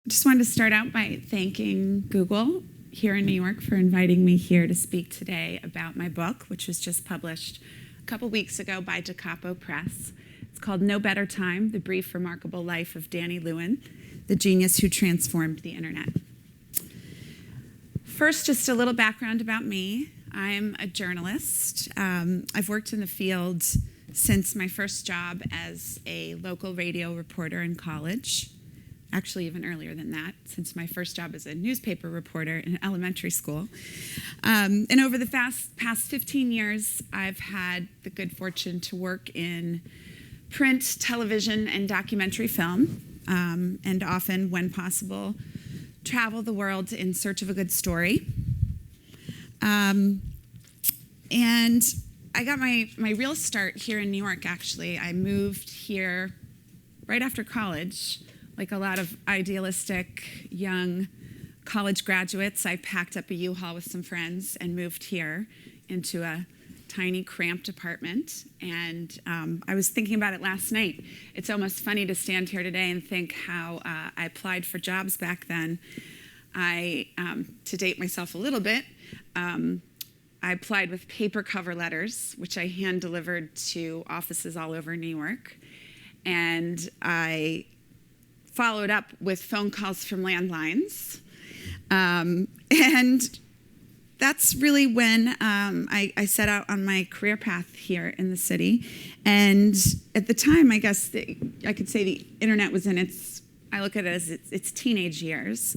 I just wanted to start out by thanking Google here in New York for inviting me here to speak today about my book, which was just published a couple weeks ago by Da Capo Press. It's called No Better Time, The Brief Remarkable Life of Danny Lewin, the genius who transformed the internet. First, just a little background about me. I'm a journalist. I've worked in the field since my first job as a local radio reporter in college. Actually, even earlier than that, since my first job as a newspaper reporter in elementary school. And over the past 15 years, I've had the good fortune to work in print, television, and documentary film, and often, when possible, travel the world in search of a good story. And I got my real start here in New York, actually. I moved here right after college. Like a lot of idealistic young college graduates, I packed up a U-Haul with some friends and moved here into a tiny, cramped apartment. And I was thinking about it last night. It's almost funny to stand here today and think how I applied for jobs back then. To date myself a little bit, I applied with paper cover letters, which I hand-delivered to offices all over New York. And I followed up with phone calls from landlines. And that's really when I set out on my career path here in the city. And at the time, I guess I could say the internet was in I look at it as its teenage years,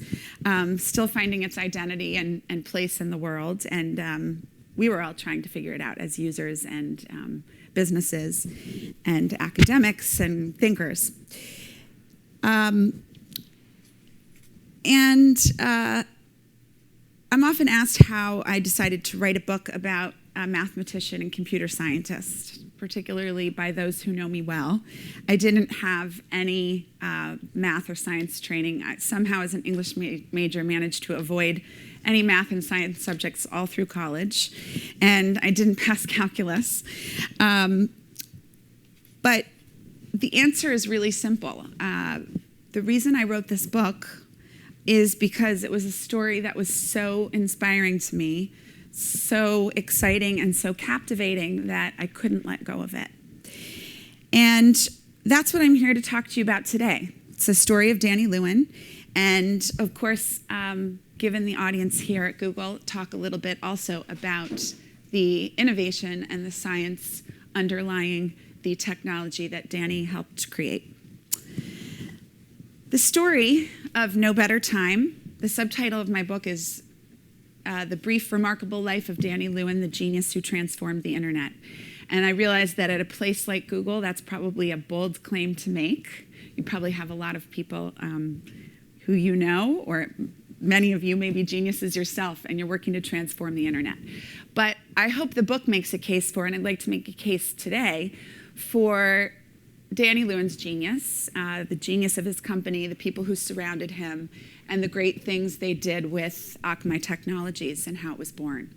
still finding its identity and place in the world. And we were all trying to figure it out as users and businesses and academics and thinkers. I'm often asked how I decided to write a book about a mathematician and computer scientist, particularly by those who know me well. I didn't have any math or science training. I somehow, as an English major, managed to avoid any math and science subjects all through college, and I didn't pass calculus. But the answer is really simple. The reason I wrote this book is because it was a story that was so inspiring to me, so exciting and so captivating that I couldn't let go of it. And that's what I'm here to talk to you about today. It's a story of Danny Lewin. And of course, given the audience here at Google, talk a little bit also about the innovation and the science underlying the technology that Danny helped create. The story of No Better Time, the subtitle of my book is The Brief Remarkable Life of Danny Lewin, the Genius Who Transformed the Internet. And I realize that at a place like Google, that's probably a bold claim to make. You probably have a lot of people who you know, or many of you may be geniuses yourself, and you're working to transform the internet. But I hope the book makes a case for, and I'd like to make a case today, for Danny Lewin's genius, the genius of his company, the people who surrounded him, and the great things they did with Akamai Technologies and how it was born.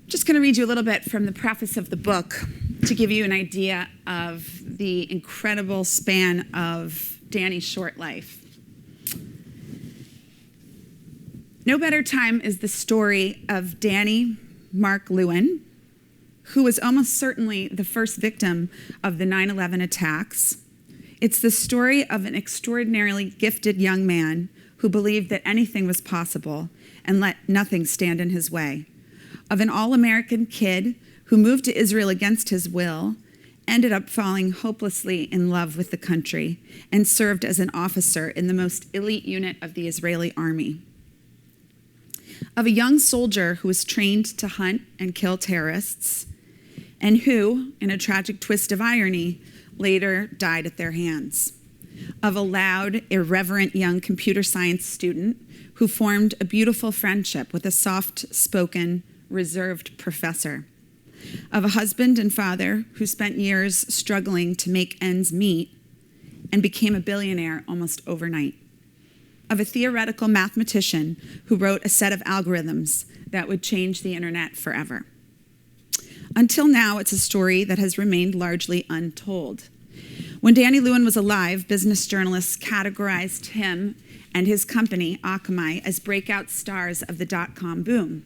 Just going to read you a little bit from the preface of the book to give you an idea of the incredible span of Danny's short life. No Better Time is the story of Danny Mark Lewin, who was almost certainly the first victim of the 9/11 attacks. It's the story of an extraordinarily gifted young man who believed that anything was possible and let nothing stand in his way. Of an all-American kid who moved to Israel against his will, ended up falling hopelessly in love with the country, and served as an officer in the most elite unit of the Israeli army. Of a young soldier who was trained to hunt and kill terrorists, and who, in a tragic twist of irony, later died at their hands. Of a loud, irreverent young computer science student who formed a beautiful friendship with a soft-spoken, reserved professor. Of a husband and father who spent years struggling to make ends meet and became a billionaire almost overnight. Of a theoretical mathematician who wrote a set of algorithms that would change the internet forever. Until now, it's a story that has remained largely untold. When Danny Lewin was alive, business journalists categorized him and his company, Akamai, as breakout stars of the dot-com boom.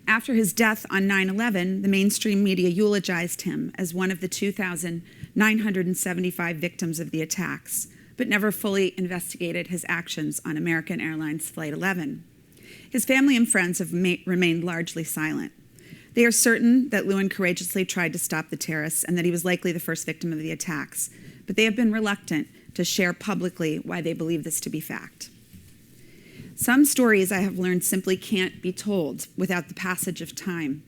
After his death on 9/11, the mainstream media eulogized him as one of the 2,975 victims of the attacks, but never fully investigated his actions on American Airlines Flight 11. His family and friends have remained largely silent. They are certain that Lewin courageously tried to stop the terrorists and that he was likely the first victim of the attacks, but they have been reluctant to share publicly why they believe this to be fact. Some stories, I have learned, simply can't be told without the passage of time.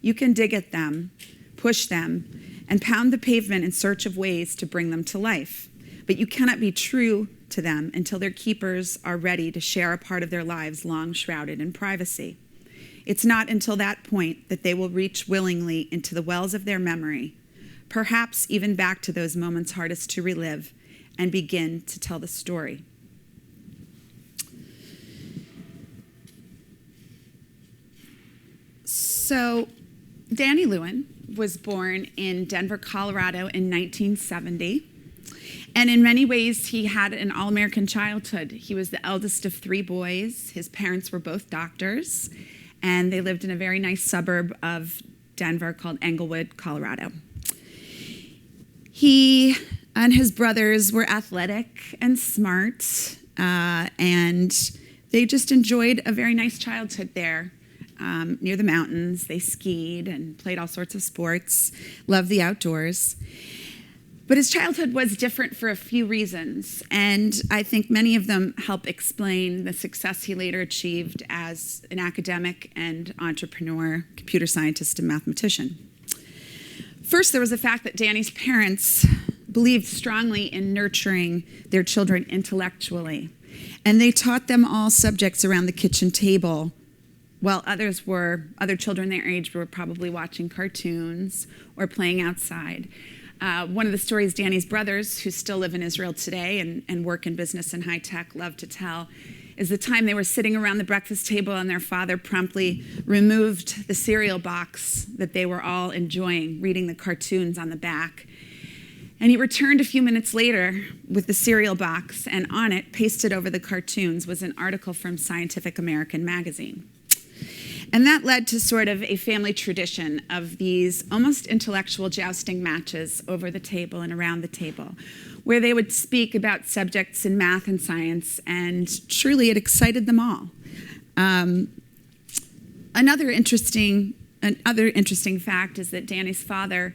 You can dig at them, push them, and pound the pavement in search of ways to bring them to life, but you cannot be true to them until their keepers are ready to share a part of their lives long shrouded in privacy. It's not until that point that they will reach willingly into the wells of their memory, perhaps even back to those moments hardest to relive, and begin to tell the story. So, Danny Lewin was born in Denver, Colorado in 1970. And in many ways, he had an all-American childhood. He was the eldest of 3 boys. His parents were both doctors, and they lived in a very nice suburb of Denver called Englewood, Colorado. He and his brothers were athletic and smart, and they just enjoyed a very nice childhood there. Near the mountains. They skied and played all sorts of sports, loved the outdoors. But his childhood was different for a few reasons, and I think many of them help explain the success he later achieved as an academic and entrepreneur, computer scientist, and mathematician. First, there was the fact that Danny's parents believed strongly in nurturing their children intellectually, and they taught them all subjects around the kitchen table, while other children their age were probably watching cartoons or playing outside. One of the stories Danny's brothers, who still live in Israel today and work in business and high tech, love to tell, is the time they were sitting around the breakfast table and their father promptly removed the cereal box that they were all enjoying, reading the cartoons on the back. And he returned a few minutes later with the cereal box, and on it, pasted over the cartoons, was an article from Scientific American magazine. And that led to sort of a family tradition of these almost intellectual jousting matches over the table and around the table, where they would speak about subjects in math and science, and truly it excited them all. Another interesting fact is that Danny's father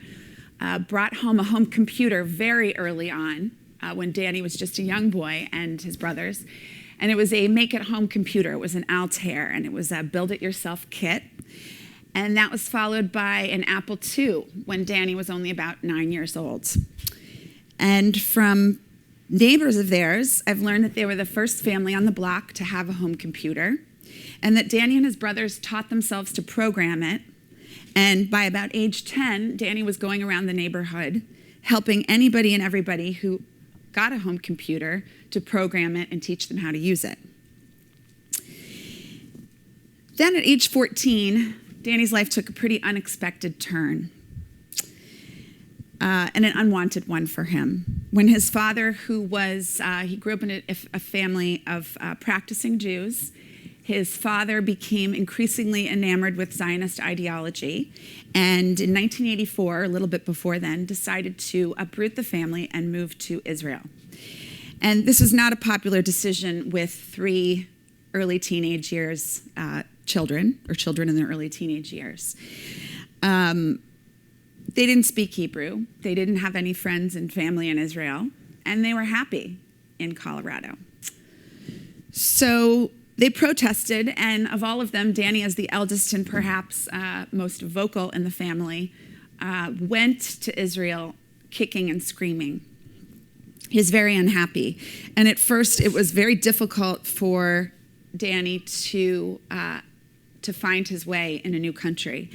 brought home a home computer very early on, when Danny was just a young boy, and his brothers. And it was a make-at-home computer. It was an Altair, and it was a build-it-yourself kit. And that was followed by an Apple II when Danny was only about 9 years old. And from neighbors of theirs, I've learned that they were the first family on the block to have a home computer, and that Danny and his brothers taught themselves to program it. And by about age 10, Danny was going around the neighborhood helping anybody and everybody who got a home computer to program it and teach them how to use it. Then at age 14, Danny's life took a pretty unexpected turn, and an unwanted one for him. When his father, he grew up in a family of practicing Jews. His father became increasingly enamored with Zionist ideology, and in 1984, a little bit before then, decided to uproot the family and move to Israel. And this was not a popular decision with 3 early teenage years children in their early teenage years. They didn't speak Hebrew. They didn't have any friends and family in Israel, and they were happy in Colorado. So they protested, and of all of them, Danny, as the eldest and perhaps most vocal in the family, went to Israel kicking and screaming. He was very unhappy. And at first, it was very difficult for Danny to find his way in a new country.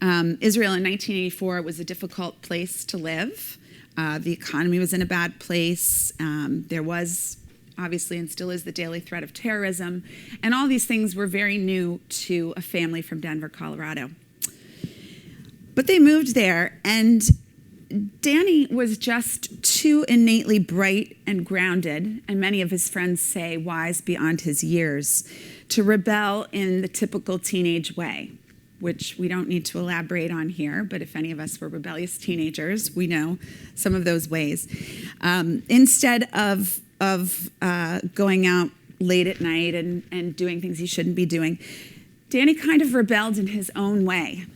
Israel in 1984 was a difficult place to live. The economy was in a bad place. There was, obviously, and still is, the daily threat of terrorism. And all these things were very new to a family from Denver, Colorado. But they moved there, and Danny was just too innately bright and grounded, and many of his friends say wise beyond his years, to rebel in the typical teenage way, which we don't need to elaborate on here, but if any of us were rebellious teenagers, we know some of those ways. Instead of going out late at night and doing things he shouldn't be doing, Danny kind of rebelled in his own way.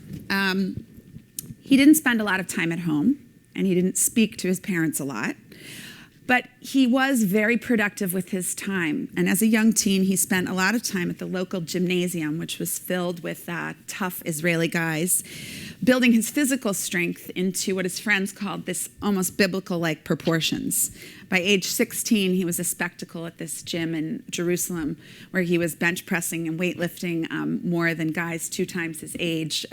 He didn't spend a lot of time at home, and he didn't speak to his parents a lot, but he was very productive with his time. And as a young teen, he spent a lot of time at the local gymnasium, which was filled with tough Israeli guys, building his physical strength into what his friends called this almost biblical-like proportions. By age 16, he was a spectacle at this gym in Jerusalem, where he was bench pressing and weightlifting more than guys 2 times his age.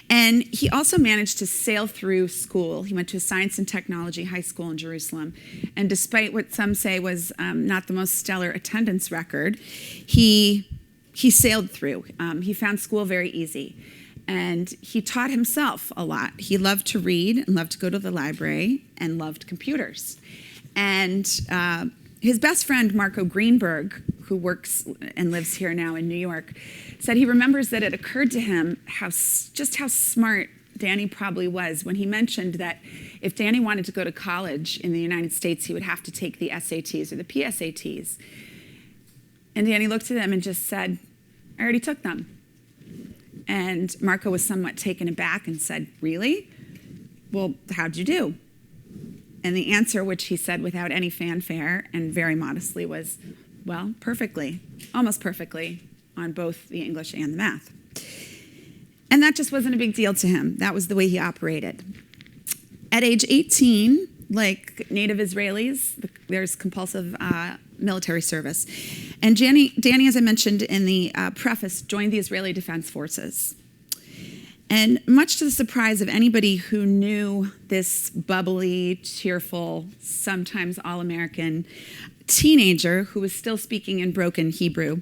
And he also managed to sail through school. He went to a science and technology high school in Jerusalem. And despite what some say was not the most stellar attendance record, he sailed through. He found school very easy. And he taught himself a lot. He loved to read and loved to go to the library and loved computers. And his best friend, Marco Greenberg, who works and lives here now in New York, said he remembers that it occurred to him just how smart Danny probably was when he mentioned that if Danny wanted to go to college in the United States, he would have to take the SATs or the PSATs. And Danny looked at him and just said, I already took them. And Marco was somewhat taken aback and said, really? Well, how'd you do? And the answer, which he said without any fanfare and very modestly, was, well, perfectly, almost perfectly, on both the English and the math. And that just wasn't a big deal to him. That was the way he operated. At age 18, like native Israelis, there's compulsive military service. And Danny, as I mentioned in the preface, joined the Israeli Defense Forces. And much to the surprise of anybody who knew this bubbly, cheerful, sometimes all-American teenager who was still speaking in broken Hebrew,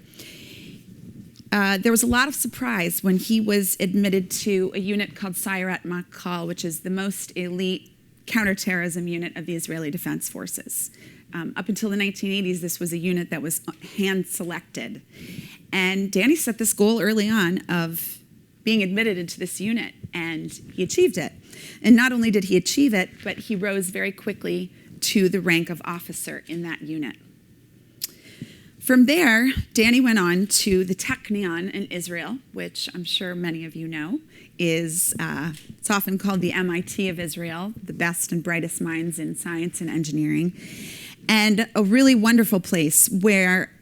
there was a lot of surprise when he was admitted to a unit called Sayeret Matkal, which is the most elite counterterrorism unit of the Israeli Defense Forces. Up until the 1980s, this was a unit that was hand-selected. And Danny set this goal early on of being admitted into this unit, and he achieved it. And not only did he achieve it, but he rose very quickly to the rank of officer in that unit. From there, Danny went on to the Technion in Israel, which I'm sure many of you know is, it's often called the MIT of Israel, the best and brightest minds in science and engineering, and a really wonderful place where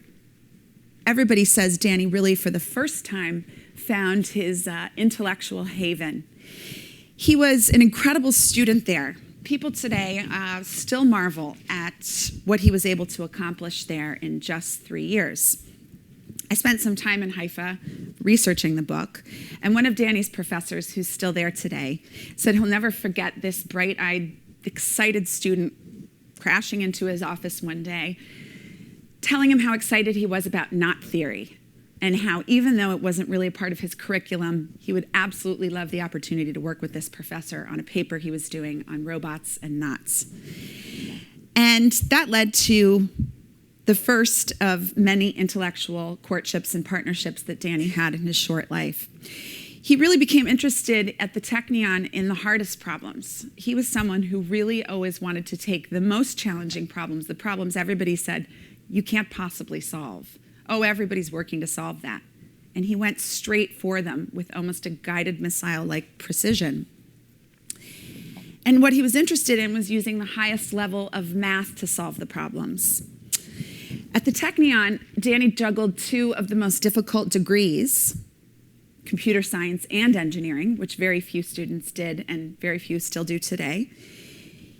everybody says Danny really, for the first time, found his intellectual haven. He was an incredible student there. People today still marvel at what he was able to accomplish there in just 3 years. I spent some time in Haifa researching the book, and one of Danny's professors, who's still there today, said he'll never forget this bright-eyed, excited student crashing into his office one day, telling him how excited he was about knot theory, and how even though it wasn't really a part of his curriculum, he would absolutely love the opportunity to work with this professor on a paper he was doing on robots and knots. And that led to the first of many intellectual courtships and partnerships that Danny had in his short life. He really became interested at the Technion in the hardest problems. He was someone who really always wanted to take the most challenging problems, the problems everybody said, you can't possibly solve. Oh, everybody's working to solve that. And he went straight for them with almost a guided missile-like precision. And what he was interested in was using the highest level of math to solve the problems. At the Technion, Danny juggled 2 of the most difficult degrees, computer science and engineering, which very few students did and very few still do today.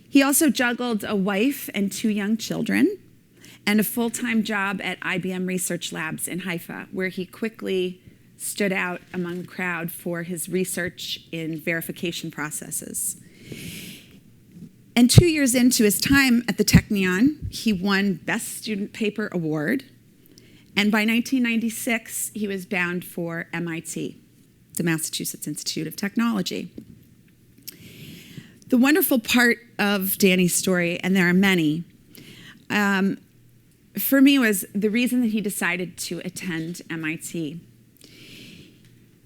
He also juggled a wife and 2 young children, and a full-time job at IBM Research Labs in Haifa, where he quickly stood out among the crowd for his research in verification processes. And 2 years into his time at the Technion, he won Best Student Paper Award, and by 1996, he was bound for MIT, the Massachusetts Institute of Technology. The wonderful part of Danny's story, and there are many, for me was the reason that he decided to attend MIT.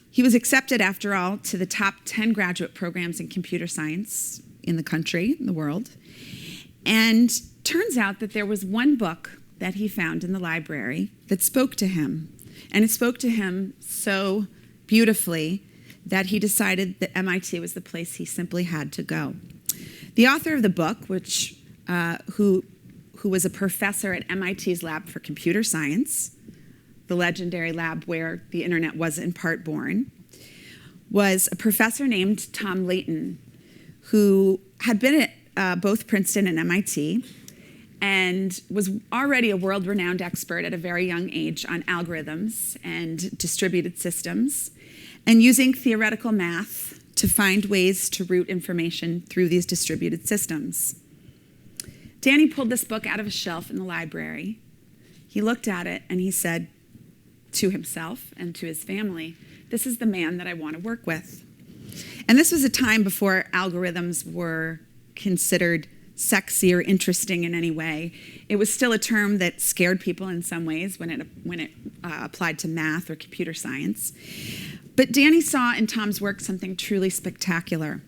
He was accepted, after all, to the top 10 graduate programs in computer science in the country, in the world. And turns out that there was one book that he found in the library that spoke to him. And it spoke to him so beautifully that he decided that MIT was the place he simply had to go. The author of the book, who was a professor at MIT's Lab for Computer Science, the legendary lab where the internet was in part born, was a professor named Tom Layton, who had been at both Princeton and MIT, and was already a world-renowned expert at a very young age on algorithms and distributed systems, and using theoretical math to find ways to route information through these distributed systems. Danny pulled this book out of a shelf in the library. He looked at it and he said to himself and to his family, "This is the man that I want to work with." And this was a time before algorithms were considered sexy or interesting in any way. It was still a term that scared people in some ways when it applied to math or computer science. But Danny saw in Tom's work something truly spectacular.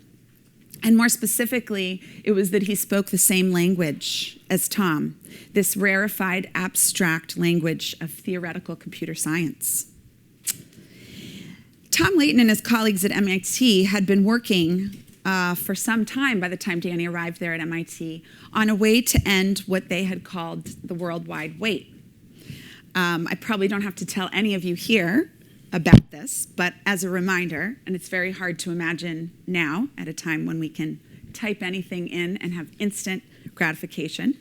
And more specifically, it was that he spoke the same language as Tom, this rarefied, abstract language of theoretical computer science. Tom Layton and his colleagues at MIT had been working for some time, by the time Danny arrived there at MIT, on a way to end what they had called the worldwide wait. I probably don't have to tell any of you here about this, but as a reminder, and it's very hard to imagine now at a time when we can type anything in and have instant gratification,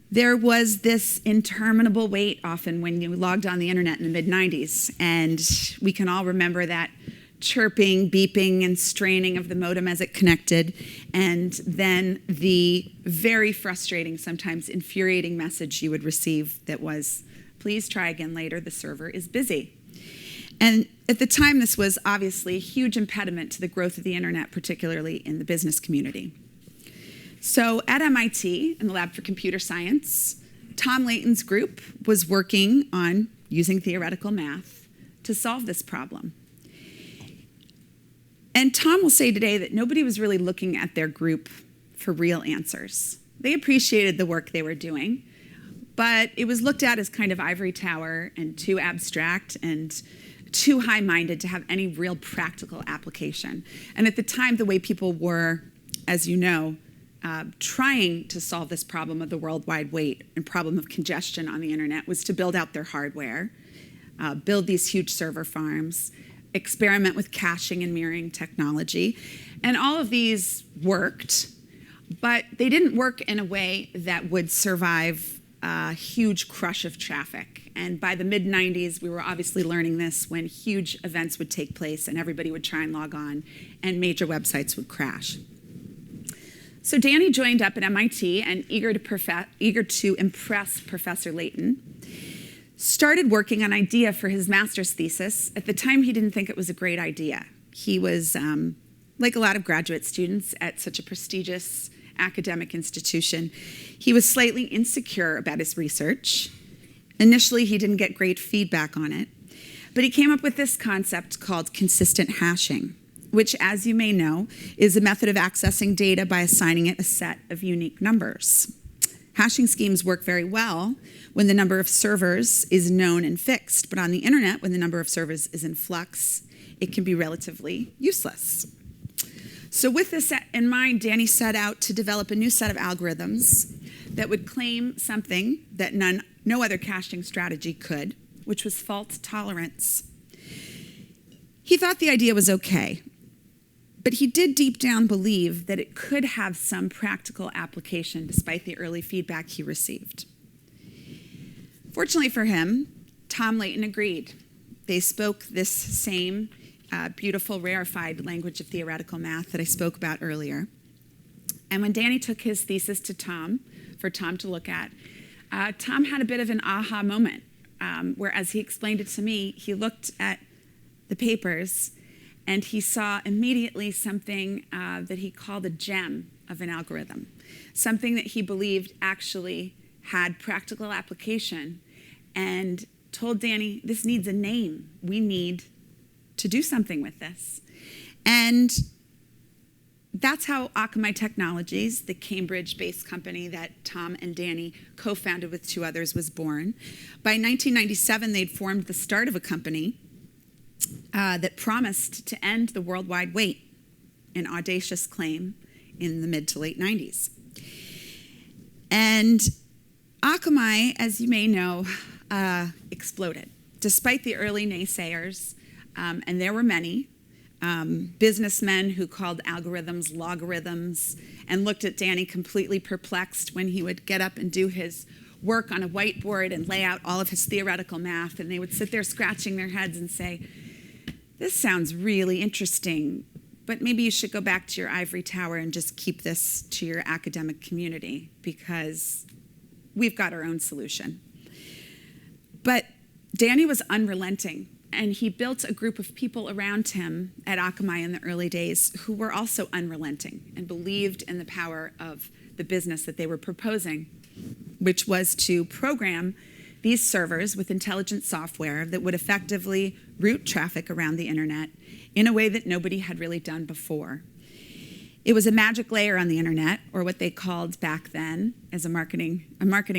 there was this interminable wait often when you logged on the internet in the mid-90s, and we can all remember that chirping, beeping, and straining of the modem as it connected, and then the very frustrating, sometimes infuriating message you would receive that was, "Please try again later, the server is busy." And at the time, this was obviously a huge impediment to the growth of the internet, particularly in the business community. So at MIT, in the Lab for Computer Science, Tom Layton's group was working on using theoretical math to solve this problem. And Tom will say today that nobody was really looking at their group for real answers. They appreciated the work they were doing, but it was looked at as kind of ivory tower and too abstract and too high-minded to have any real practical application. And at the time, the way people were, as you know, trying to solve this problem of the worldwide wait and problem of congestion on the internet was to build out their hardware, build these huge server farms, experiment with caching and mirroring technology. And all of these worked, but they didn't work in a way that would survive a huge crush of traffic. And by the mid-90s, we were obviously learning this when huge events would take place and everybody would try and log on and major websites would crash. So Danny joined up at MIT and eager to impress Professor Layton, started working on an idea for his master's thesis. At the time, he didn't think it was a great idea. He was, like a lot of graduate students at such a prestigious academic institution, he was slightly insecure about his research. Initially, he didn't get great feedback on it, but he came up with this concept called consistent hashing, which, as you may know, is a method of accessing data by assigning it a set of unique numbers. Hashing schemes work very well when the number of servers is known and fixed, but on the internet, when the number of servers is in flux, it can be relatively useless. So with this in mind, Danny set out to develop a new set of algorithms that would claim something that no other caching strategy could, which was fault tolerance. He thought the idea was okay, but he did deep down believe that it could have some practical application despite the early feedback he received. Fortunately for him, Tom Layton agreed. They spoke this same beautiful, rarefied language of theoretical math that I spoke about earlier. And when Danny took his thesis to Tom, for Tom to look at, Tom had a bit of an aha moment, where as he explained it to me, he looked at the papers and he saw immediately something that he called a gem of an algorithm, something that he believed actually had practical application, and told Danny, this needs a name. We need to do something with this. And that's how Akamai Technologies, the Cambridge-based company that Tom and Danny co-founded with two others, was born. By 1997, they'd formed the start of a company that promised to end the worldwide wait, an audacious claim in the mid to late 90s. And Akamai, as you may know, exploded. Despite the early naysayers, and there were many, businessmen who called algorithms logarithms and looked at Danny completely perplexed when he would get up and do his work on a whiteboard and lay out all of his theoretical math, and they would sit there scratching their heads and say, this sounds really interesting, but maybe you should go back to your ivory tower and just keep this to your academic community because we've got our own solution. But Danny was unrelenting, and he built a group of people around him at Akamai in the early days who were also unrelenting and believed in the power of the business that they were proposing, which was to program these servers with intelligent software that would effectively route traffic around the internet in a way that nobody had really done before. It was a magic layer on the internet, or what they called back then, as a marketing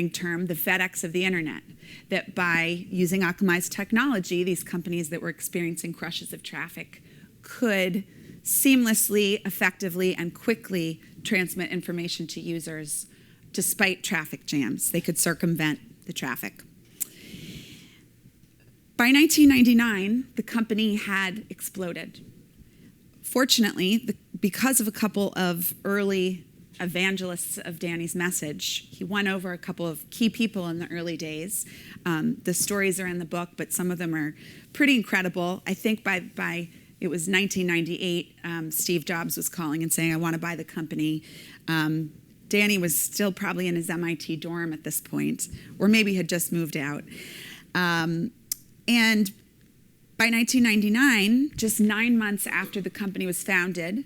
term, the FedEx of the internet, that by using Akamai's technology, these companies that were experiencing crushes of traffic could seamlessly, effectively, and quickly transmit information to users despite traffic jams. They could circumvent the traffic. By 1999, the company had exploded. Fortunately, because of a couple of early evangelists of Danny's message, he won over a couple of key people in the early days. The stories are in the book, but some of them are pretty incredible. I think by it was 1998, Steve Jobs was calling and saying, I want to buy the company. Danny was still probably in his MIT dorm at this point, or maybe had just moved out. And by 1999, just 9 months after the company was founded,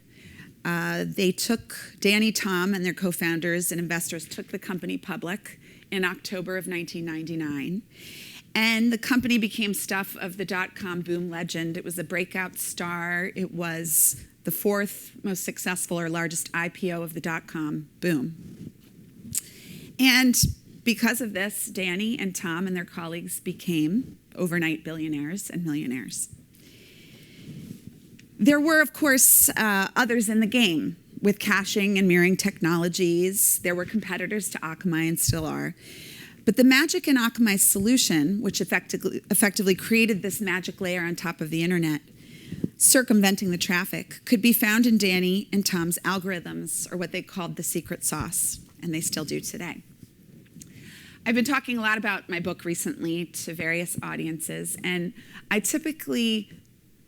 they took, Danny, Tom, and their co-founders and investors took the company public in October of 1999. And the company became stuff of the dot-com boom legend. It was a breakout star. It was the fourth most successful or largest IPO of the dot-com boom. And because of this, Danny and Tom and their colleagues became overnight billionaires and millionaires. There were, of course, others in the game with caching and mirroring technologies. There were competitors to Akamai and still are. But the magic in Akamai's solution, which effectively created this magic layer on top of the internet, circumventing the traffic, could be found in Danny and Tom's algorithms, or what they called the secret sauce, and they still do today. I've been talking a lot about my book recently to various audiences, and I typically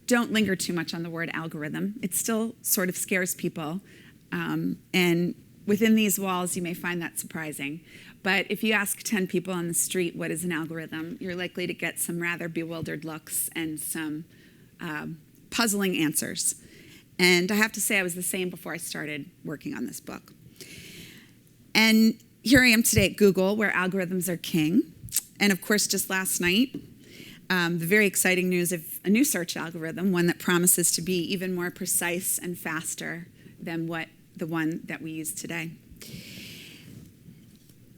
don't linger too much on the word algorithm. It still sort of scares people, and within these walls you may find that surprising. But if you ask 10 people on the street what is an algorithm, you're likely to get some rather bewildered looks and some puzzling answers. And I have to say I was the same before I started working on this book. And here I am today at Google, where algorithms are king. And of course, just last night, the very exciting news of a new search algorithm, one that promises to be even more precise and faster than the one that we use today.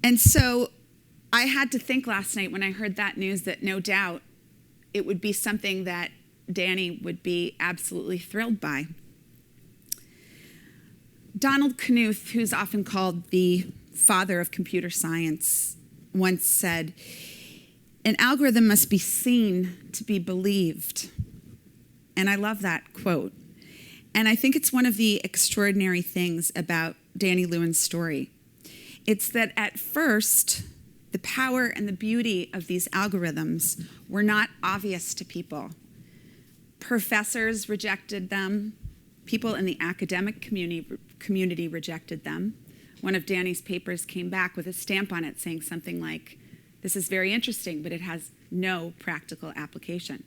And so I had to think last night when I heard that news that no doubt it would be something that Danny would be absolutely thrilled by. Donald Knuth, who's often called the father of computer science, once said, an algorithm must be seen to be believed. And I love that quote. And I think it's one of the extraordinary things about Danny Lewin's story. It's that at first, the power and the beauty of these algorithms were not obvious to people. Professors rejected them. People in the academic community rejected them. One of Danny's papers came back with a stamp on it saying something like, this is very interesting, but it has no practical application.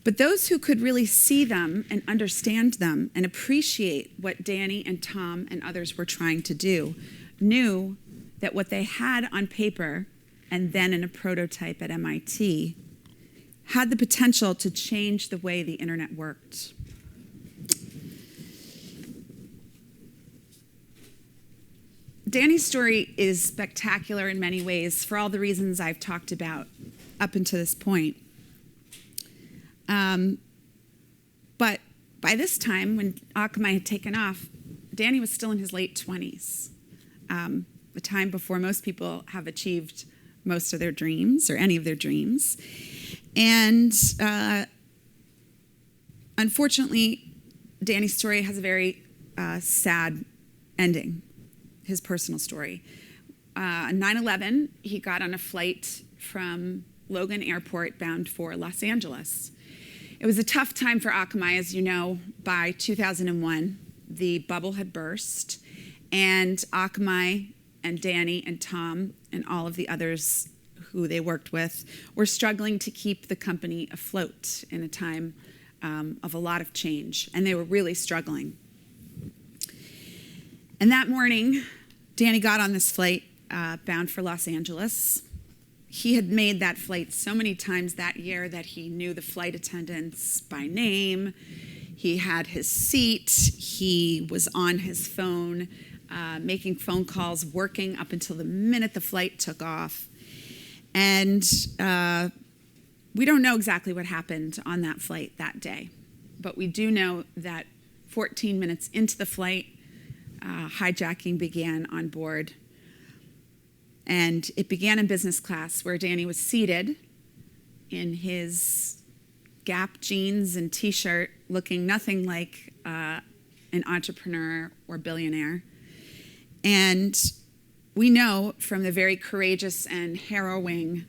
But those who could really see them and understand them and appreciate what Danny and Tom and others were trying to do knew that what they had on paper and then in a prototype at MIT had the potential to change the way the internet worked. Danny's story is spectacular in many ways for all the reasons I've talked about up until this point. But by this time, when Akamai had taken off, Danny was still in his late 20s, a time before most people have achieved most of their dreams or any of their dreams. And unfortunately, Danny's story has a very sad ending, his personal story. On 9/11, he got on a flight from Logan Airport bound for Los Angeles. It was a tough time for Akamai, as you know. By 2001, the bubble had burst, and Akamai and Danny and Tom and all of the others who they worked with were struggling to keep the company afloat in a time of a lot of change, and they were really struggling. And that morning, Danny got on this flight bound for Los Angeles. He had made that flight so many times that year that he knew the flight attendants by name. He had his seat. He was on his phone, making phone calls, working up until the minute the flight took off. And we don't know exactly what happened on that flight that day, but we do know that 14 minutes into the flight, hijacking began on board. And it began in business class, where Danny was seated in his Gap jeans and T-shirt, looking nothing like an entrepreneur or billionaire. And we know from the very courageous and harrowing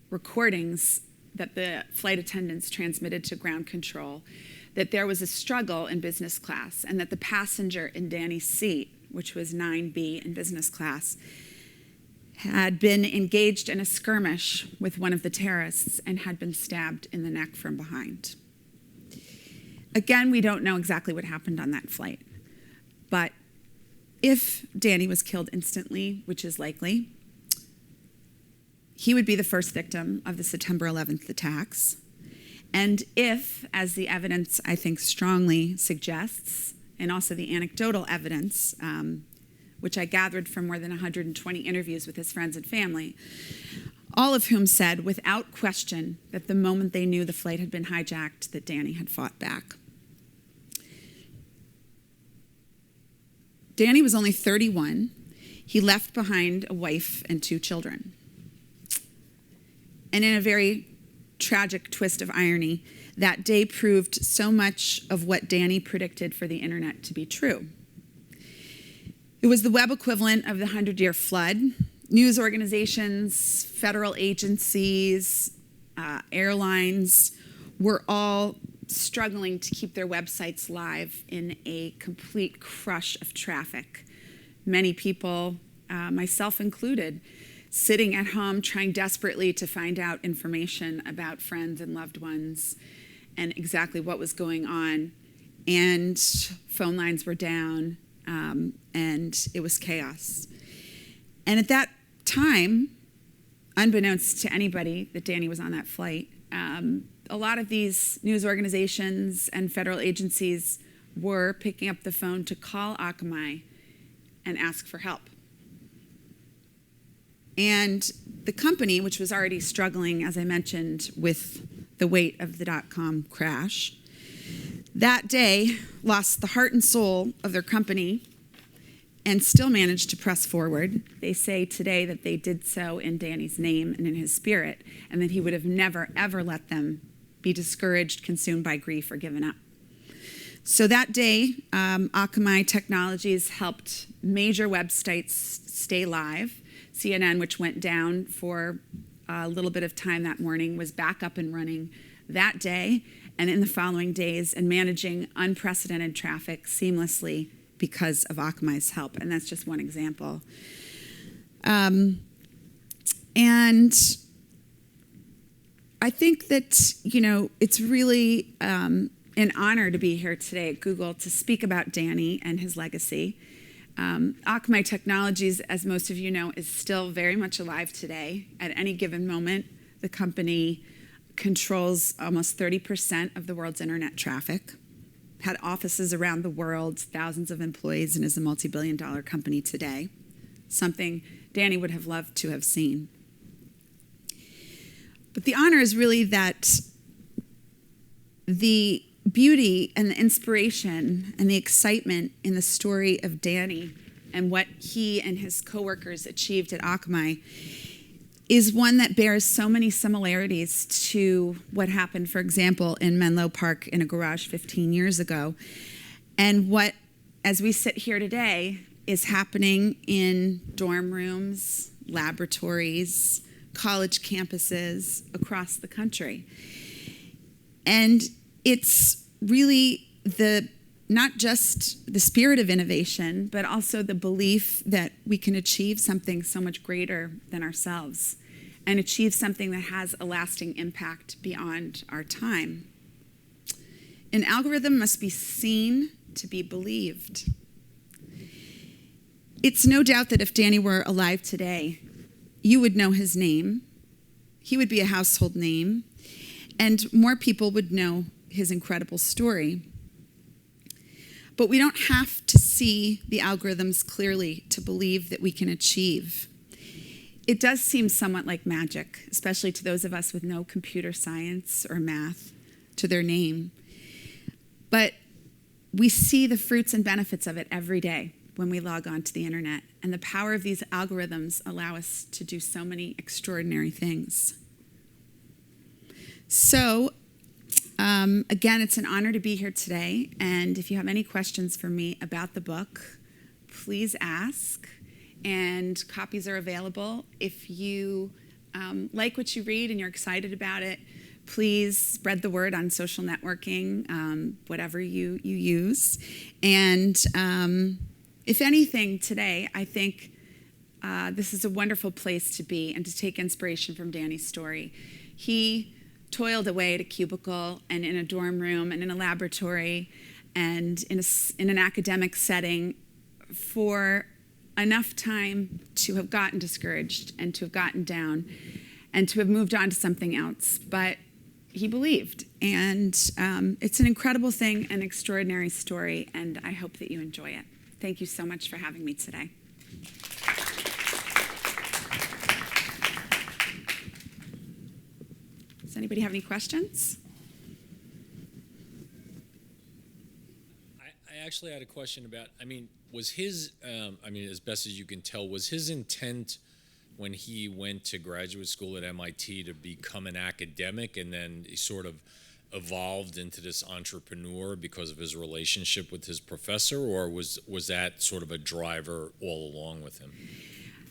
recordings that the flight attendants transmitted to ground control that there was a struggle in business class, and that the passenger in Danny's seat, which was 9B in business class, had been engaged in a skirmish with one of the terrorists and had been stabbed in the neck from behind. Again, we don't know exactly what happened on that flight, but if Danny was killed instantly, which is likely, he would be the first victim of the September 11th attacks. And if, as the evidence I think strongly suggests, and also the anecdotal evidence, which I gathered from more than 120 interviews with his friends and family, all of whom said without question that the moment they knew the flight had been hijacked, that Danny had fought back. Danny was only 31. He left behind a wife and 2 children. And in a very tragic twist of irony, that day proved so much of what Danny predicted for the internet to be true. It was the web equivalent of the 100-year flood. News organizations, federal agencies, airlines were all struggling to keep their websites live in a complete crush of traffic. Many people, myself included, sitting at home trying desperately to find out information about friends and loved ones and exactly what was going on. And phone lines were down. And it was chaos. And at that time, unbeknownst to anybody that Danny was on that flight, a lot of these news organizations and federal agencies were picking up the phone to call Akamai and ask for help. And the company, which was already struggling, as I mentioned, with the weight of the dot-com crash, that day lost the heart and soul of their company and still managed to press forward. They say today that they did so in Danny's name and in his spirit, and that he would have never, ever let them be discouraged, consumed by grief, or given up. So that day, Akamai Technologies helped major websites stay live. CNN, which went down for a little bit of time that morning, was back up and running that day and in the following days, and managing unprecedented traffic seamlessly because of Akamai's help. And that's just one example. And I I think that, it's really an honor to be here today at Google to speak about Danny and his legacy. Akamai Technologies, as most of you know, is still very much alive today. At any given moment, the company controls almost 30% of the world's internet traffic, had offices around the world, thousands of employees, and is a multi-billion-dollar company today, something Danny would have loved to have seen. But the honor is really that the beauty and the inspiration and the excitement in the story of Danny and what he and his coworkers achieved at Akamai is one that bears so many similarities to what happened, for example, in Menlo Park in a garage 15 years ago, and what, as we sit here today, is happening in dorm rooms, laboratories, college campuses across the country. And it's really not just the spirit of innovation, but also the belief that we can achieve something so much greater than ourselves and achieve something that has a lasting impact beyond our time. An algorithm must be seen to be believed. It's no doubt that if Danny were alive today, you would know his name, he would be a household name, and more people would know his incredible story. But we don't have to see the algorithms clearly to believe that we can achieve. It does seem somewhat like magic, especially to those of us with no computer science or math to their name. But we see the fruits and benefits of it every day when we log on to the internet. And the power of these algorithms allow us to do so many extraordinary things. So, again, it's an honor to be here today. And if you have any questions for me about the book, please ask. And copies are available. If you like what you read and you're excited about it, please spread the word on social networking, whatever you use. And if anything, today, I think this is a wonderful place to be and to take inspiration from Danny's story. He toiled away at a cubicle and in a dorm room and in a laboratory and in an academic setting for enough time to have gotten discouraged and to have gotten down and to have moved on to something else. But he believed. And it's an incredible thing, an extraordinary story, and I hope that you enjoy it. Thank you so much for having me today. Does anybody have any questions? I actually had a question about, was his, as best as you can tell, was his intent when he went to graduate school at MIT to become an academic and then he sort of evolved into this entrepreneur because of his relationship with his professor, or was that sort of a driver all along with him?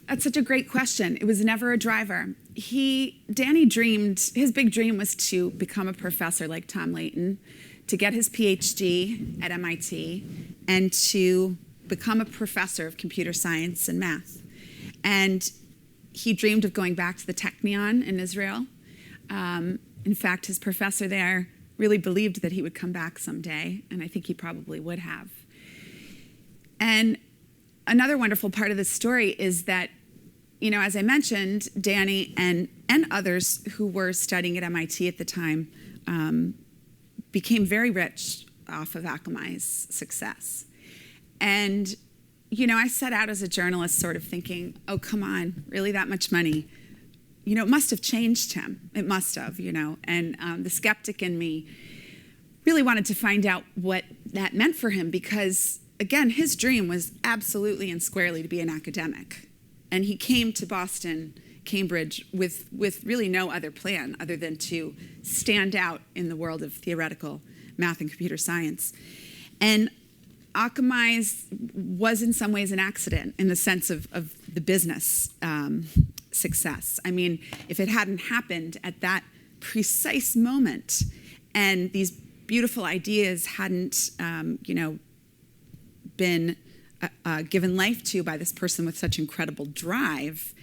That's such a great question. It was never a driver. Danny dreamed, his big dream was to become a professor like Tom Layton, to get his PhD at MIT, and to become a professor of computer science and math. And he dreamed of going back to the Technion in Israel. In fact, his professor there really believed that he would come back someday, and I think he probably would have. And another wonderful part of this story is that, as I mentioned, Danny and others who were studying at MIT at the time became very rich off of Akamai's success. And, I set out as a journalist sort of thinking, oh, come on, really that much money? It must have changed him. It must have, And the skeptic in me really wanted to find out what that meant for him because, again, his dream was absolutely and squarely to be an academic. And he came to Boston, Cambridge, with really no other plan other than to stand out in the world of theoretical math and computer science. And Akamai's was in some ways an accident in the sense of the business success. If it hadn't happened at that precise moment and these beautiful ideas hadn't, been given life to by this person with such incredible drive,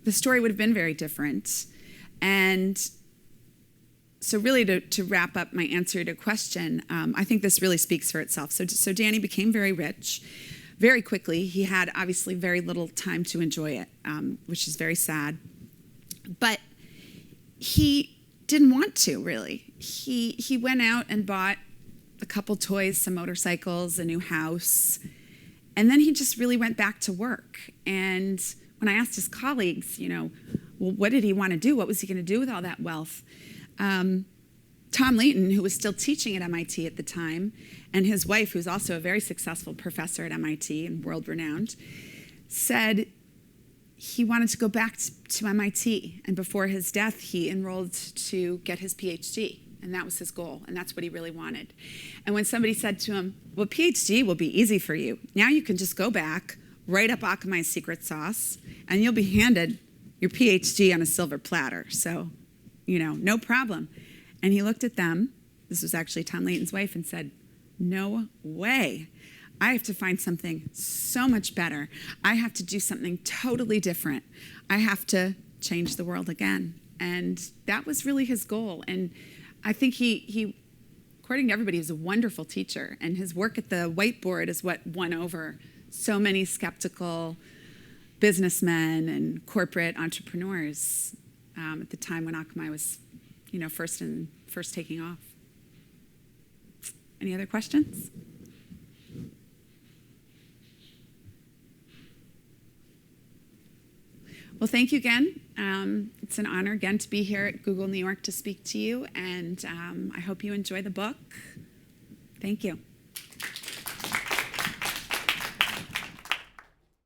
the story would have been very different. And so really to wrap up my answer to your question, I think this really speaks for itself. So Danny became very rich very quickly. He had obviously very little time to enjoy it, which is very sad. But he didn't want to, really. He went out and bought a couple toys, some motorcycles, a new house, and then he just really went back to work. And when I asked his colleagues, well, what did he want to do? What was he going to do with all that wealth? Tom Leighton, who was still teaching at MIT at the time, and his wife, who's also a very successful professor at MIT and world-renowned, said he wanted to go back to MIT. And before his death, he enrolled to get his PhD. And that was his goal, and that's what he really wanted. And when somebody said to him, well, PhD will be easy for you. Now you can just go back, write up Akamai's secret sauce, and you'll be handed your PhD on a silver platter. So, no problem. And he looked at them, this was actually Tom Leighton's wife, and said, no way. I have to find something so much better. I have to do something totally different. I have to change the world again. And that was really his goal. And I think he, according to everybody, is a wonderful teacher. And his work at the whiteboard is what won over so many skeptical businessmen and corporate entrepreneurs at the time when Akamai was, first taking off. Any other questions? Well, thank you again. It's an honor again to be here at Google New York to speak to you, and I hope you enjoy the book. Thank you.